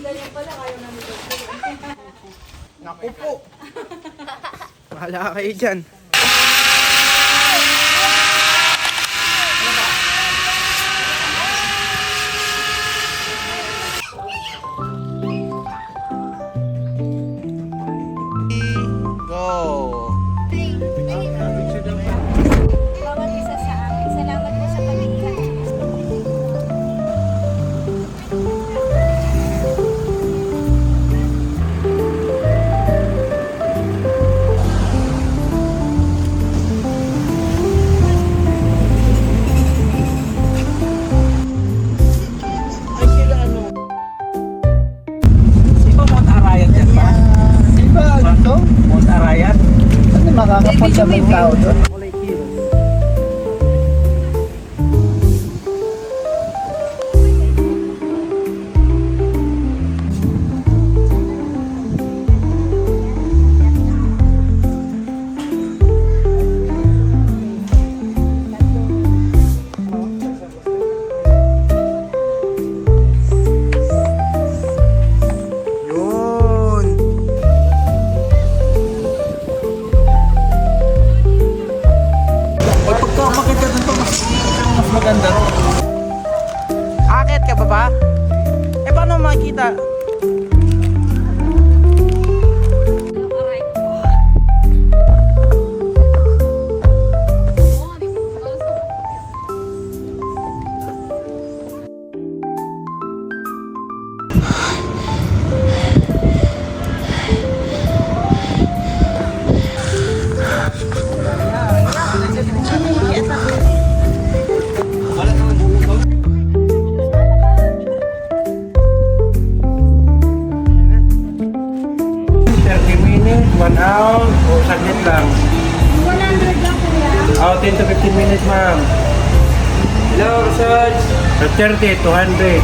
ganyan pala, kayo na nito. Naku po. Bahala kayo dyan. Go! Bawat isa sa amin. Salamat po sa pag-iingat. Ay sila ano? Sino Mount Arayat yan ba? Sino ba ito? Mount Arayat? Ano makakapunta may tao doon? Yun! Pag pagkamakit ka dito, mas maganda. Akit ka ba ba? Eh paano makikita? Hour o saglit lang? 100 lang kuya. 10 to 15 minutes, ma'am. Hello, research. 30, 200.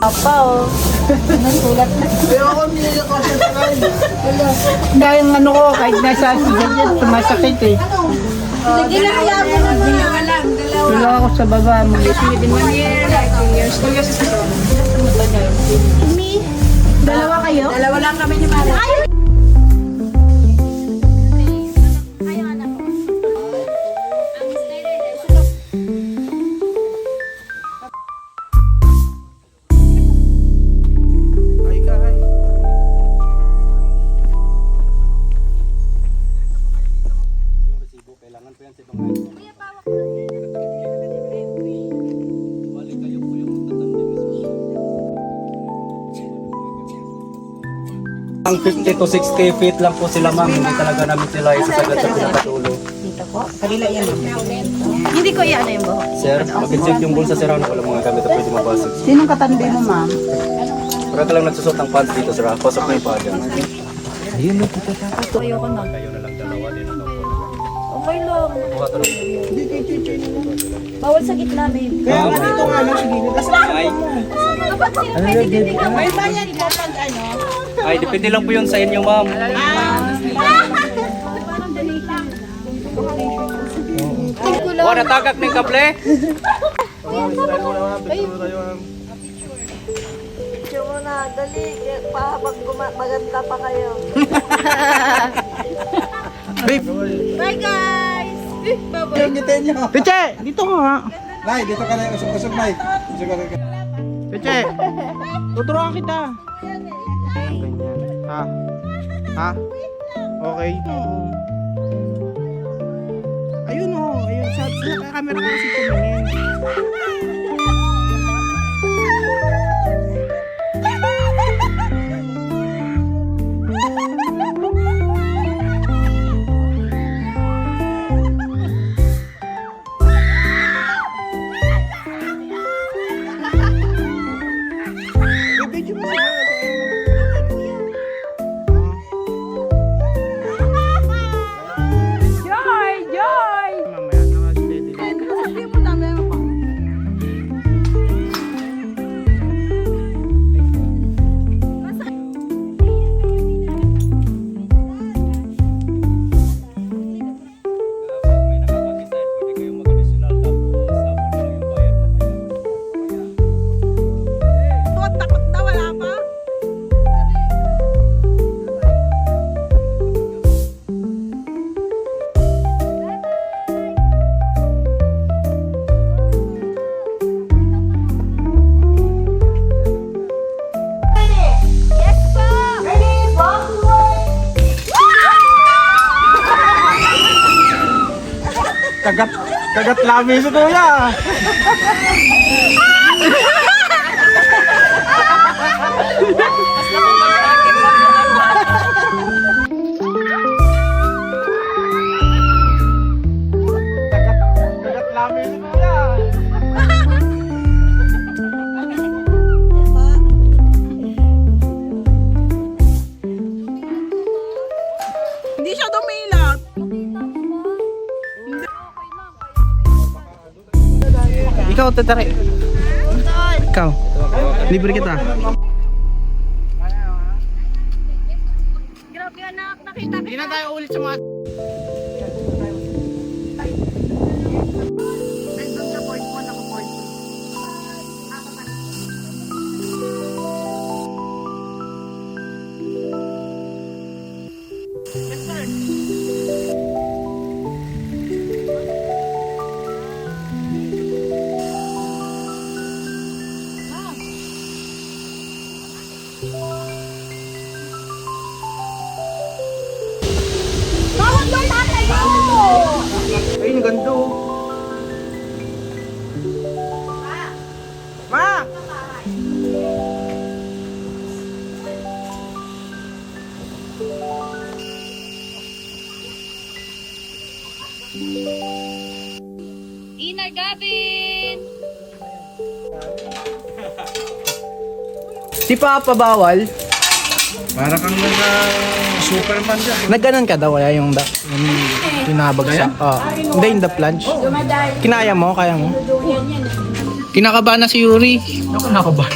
Papa, oh. Nasulat na. Pero ako hindi nila kasi sa kain. Dahil ang ano ko, kahit nasa sigaw sumasakit eh. Hindi na kaya mo na dalawa lang. Tulo ako sa baba. Within 1 year, like 2 years. Dalawa kayo? Dalawa lang kami ni Mara. Ayaw anak ko. Ang slider. Ang 50 to 60 feet lang po sila ma'am, hindi talaga namin sila isasagad sa pinakatulo. Dito po. Kanila yan. Hindi ko iyan yung buhok. Sir, mag-check yung bulsa sir, ano, walang mga gamit na pwede mabasag. Sinong katambi mo, ma'am? Para ka lang nagsusot ng pants dito sir, pasok na yung paa dyan. Ayoko na. Kayo na lang dalawa din ang Okay lang. kuha ka lang. Bawal sa gitna, babe. Kaya nga dito nga lang, sige. Ay, Kapag sino pwede bibigyan mo? May bayan ko pag ano? ay, depende lang po yun sa inyo ma'am. Parang donation. Kuha na tagak ng kable. Picture mo na, dali. Pahabang maganda pa kayo. Bye guys! Bye-bye. Yung gitin nyo. Piche, dito ko nga. Lai, dito ka na. Usog-usog, Lai. Piche, tuturuan kita. Ganyan. Ha? Ha? Okay. Ayun o. Ayun. Sa camera ka kasi tumingin. Bibidyo mo sila. Mamaya, naka-steady lang. May nakapag-decide, pwede kayong mag-additional tapos tapos na lang yung bayad mamaya. Takot na, wala pa. Yes po! Ready, Kagat labi si kuya. Kagat labi si kuya. Hindi siya dumilat. Ikaw, tatari. Ikaw. Libre kita. Grabe anak, nakita Hindi na tayo ulit sa mga... Bawal doon tayo! Ay, ang ganda oh. Ma! Ina Gavin! Si Papa bawal. Para kang Superman dyan. Nagganon ka daw kaya yung pinabagsak. Hindi yung the plunge. Kinaya mo, kaya mo. Kinakabahan na si Yuri. Ako nakabahan.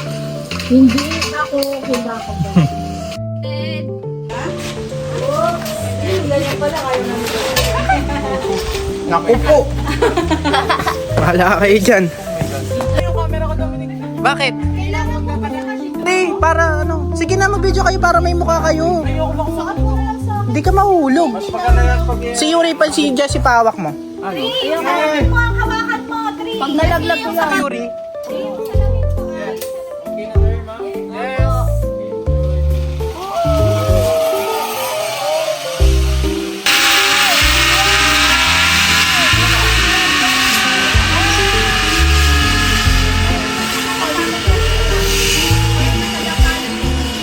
Hindi ako kinakabahan. ganyan pala, kayo namin. Naku po. Bahala kayo dyan. Bakit? Hindi, para ano. Sige na, mag-video kayo para may mukha kayo. Hindi ka mahulog. Si Yuri pa, si Jessie pawak mo. Pag nalaglag ko yan. Yuri.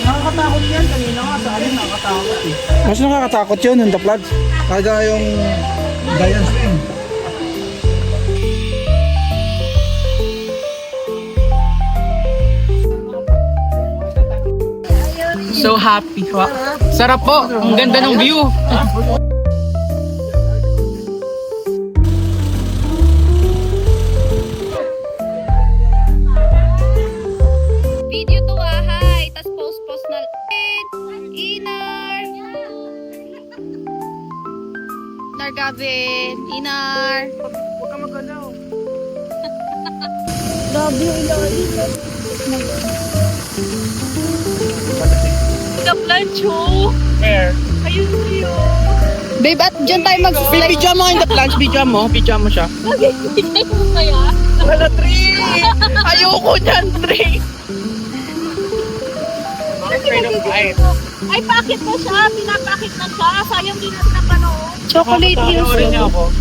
Nakakatakot yan. Kanina nga sa alin nakakatakot eh. Mas nakakatakot yun, yung The Floods. Kaya yung Giant Swing. So happy. Sarap po. Ang ganda ng view. Video to hi. Tas post na Inar. Inar Gavin. Inar. Huwag ka magalaw. Grabe yung ilalim. Kaplancho. Air. Ayun kayo. Babe, at dyan tayo mag-slide. Video mo in the plants. Video mo siya. Bigay mo kaya? Wala, 3! Ayoko dyan, 3! Ay, pakit mo siya. Pinapakit na siya. Sayang din natin ang panood. Chocolate hills. niyo ako.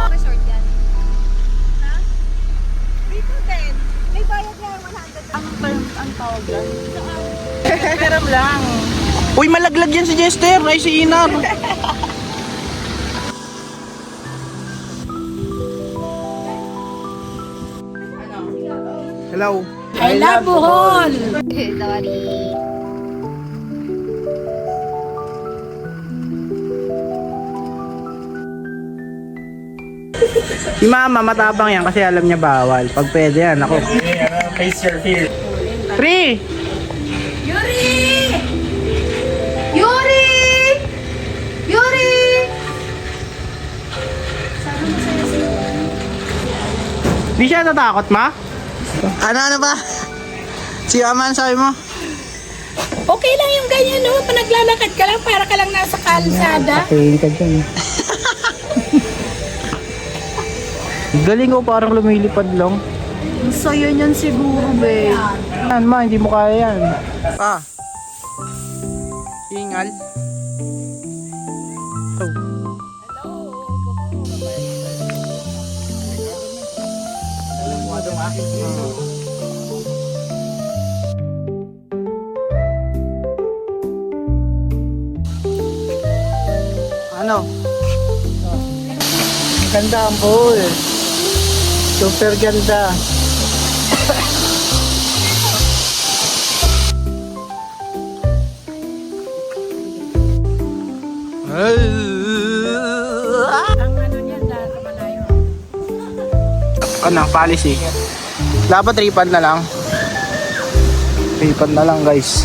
Resort yan. Ha? Dito din. May bayad nga 100. Ang tawag yan. Pero lang. Uy, malaglag yan si Jester. Ay, si Inar. Hello. I love Bohol! Sorry. Si Mama, matapang yan kasi alam niya bawal. Pag pwede yan, ako. Face your fear. 3! Yuri! Yuri! Yuri! Di siya natakot, Ma? Ano ba? Si Mama, sabi mo? Okay lang yung ganyan, no? Panaglalakad ka lang, para ka lang nasa kalsada. Pain ka dyan. Galing ko, parang lumilipad lang. Sa'yo niyan siguro, babe. Yan, Ma, hindi mo kaya yan. Pa. Ingal. Oh. Ano? Ganda ang pool. Super ganda. Ano, policy. Dapat tripod na lang. Tripod na lang, guys.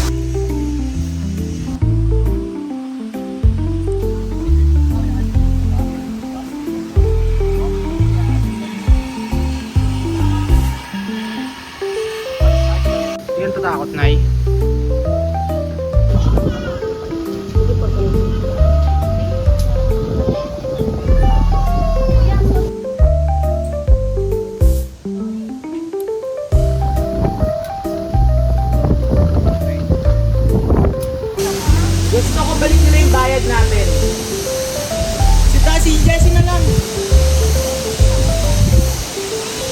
Hindi yan tatakot, Nay. Gusto ko balik nila yung bayad natin. Si Jessie na lang.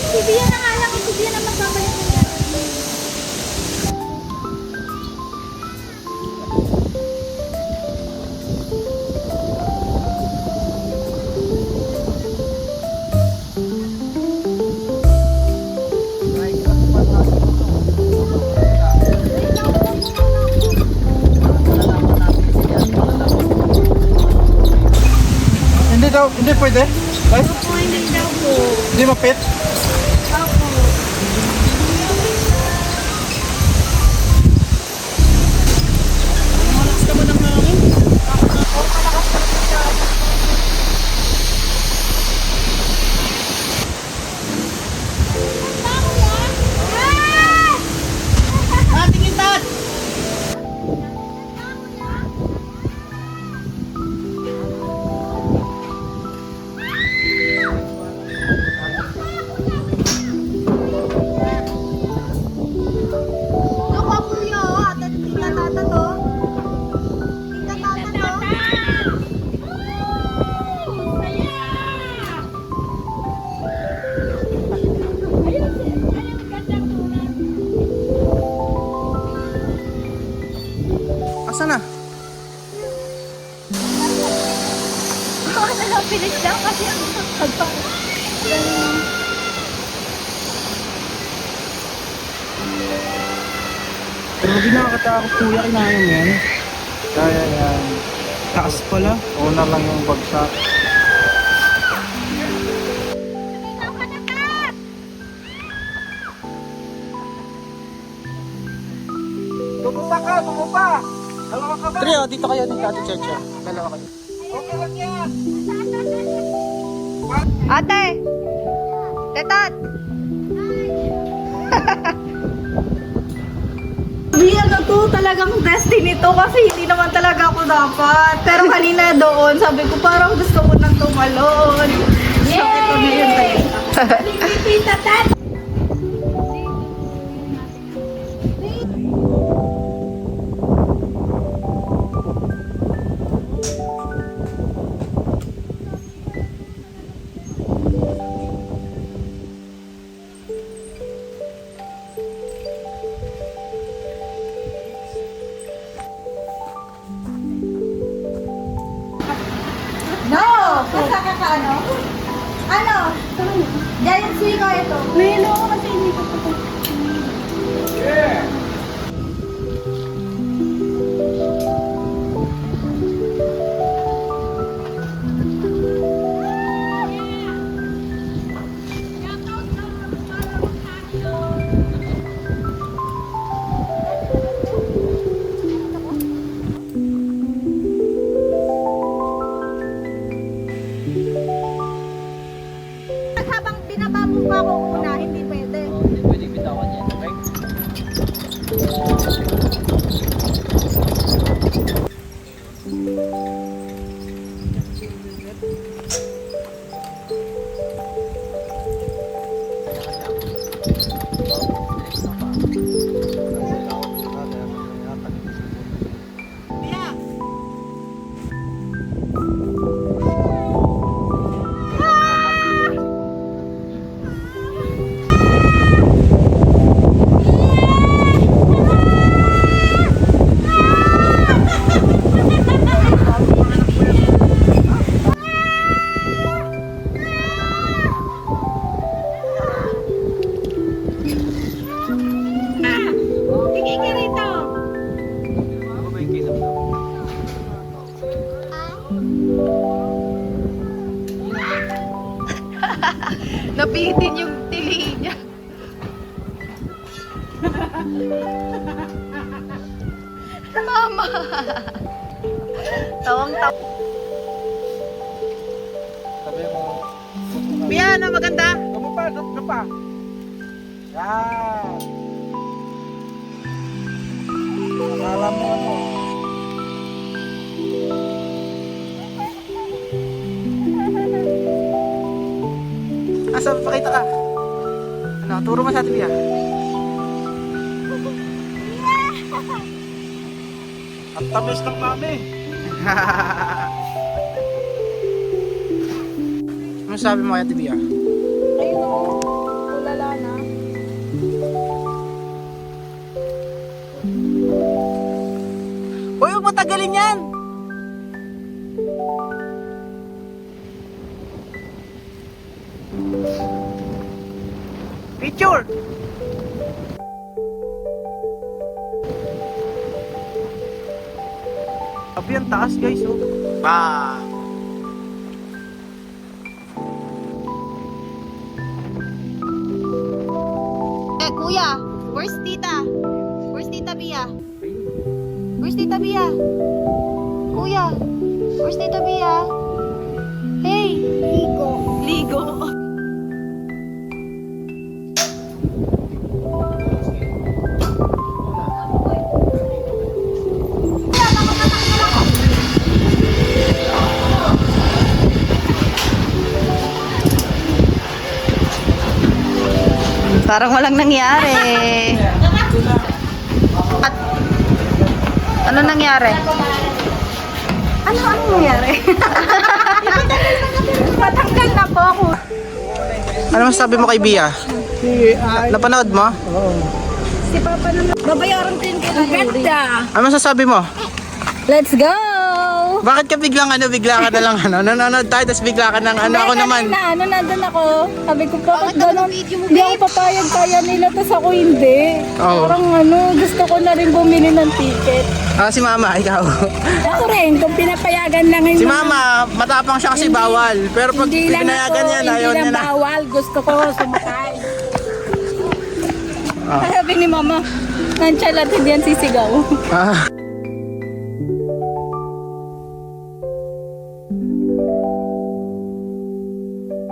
Si Bia na nga lang. Si Bia na magbabalik ng gano'n. Hindi pwede. Ay, Opo, hindi daw po. hindi mapit. Opo. Malakas ka ba ng hangin? Asa na? Ano lang, pilit lang kasi ang pagpapag. Pero hindi nakakatakot kuya, kailangan yan. Kaya yan. Taas pala. Una lang yung bagsak. Tumupa ka, tumupa! Dalawa ka ba? Trio, dito kayo ni Ate Cheche. Dalawa kayo. Okay lang yan! Ate! Tetot! Hindi, ano to, talagang destiny to kasi hindi naman talaga ako dapat. Pero kanina doon, sabi ko parang gusto ko nang tumalon. Sabi ko na yun talaga. Pipita tat. No! Basta ka ano? Ano? Giant swing ko ito. Melo kasi hindi ko ito. Habang binaba mo pa ako una, hindi pwede. Hindi pwedeng bitawan yan, okay? Sige ka rito. Napitin yung tili niya. Mama. Tawang-tawa. Sabi mo, Piano, maganda. tumupa, tumupa. Yan. Akala mo ano. Asa, pakita ka. Ano, turo mo sa Ate Bia. Ang tamis ng mami. Ano sabi mo kay Ate Bia? Ayun o. Tulala na. Uy, huwag mo tagalin yan! Picture! Sabi ang taas guys oh. Ba! Eh, kuya, where's tita? Where's tita Bia? Where's tita Bia? Kuya, where's tita Bia? Hey! Ligo. Ligo. Parang walang nangyari. At ano nangyari? Ano nangyari? Matanggal na po ako. Ano masasabi mo kay Bia? Napanood mo? Si Papa na babayaran ko yun kay Ganda. Ano masasabi mo? Let's go! Bakit ka bigla ka na lang nanonood tayo, tapos bigla ka nang ako naman. Nandun ako. Sabi ko, bakit ganun? Hindi ako papayag kaya nila, tas ako hindi. Oo. Parang gusto ko na rin bumili ng ticket. Si Mama, ikaw. Ako rin, kung pinapayagan lang yung Si Mama, matapang siya kasi bawal. Pero pag hindi lang ako, pinayagan niya, ayaw hindi niya lang na. bawal. Gusto ko sumakay. Sabi ni Mama, nonchalant hindi yan sisigaw. Ah.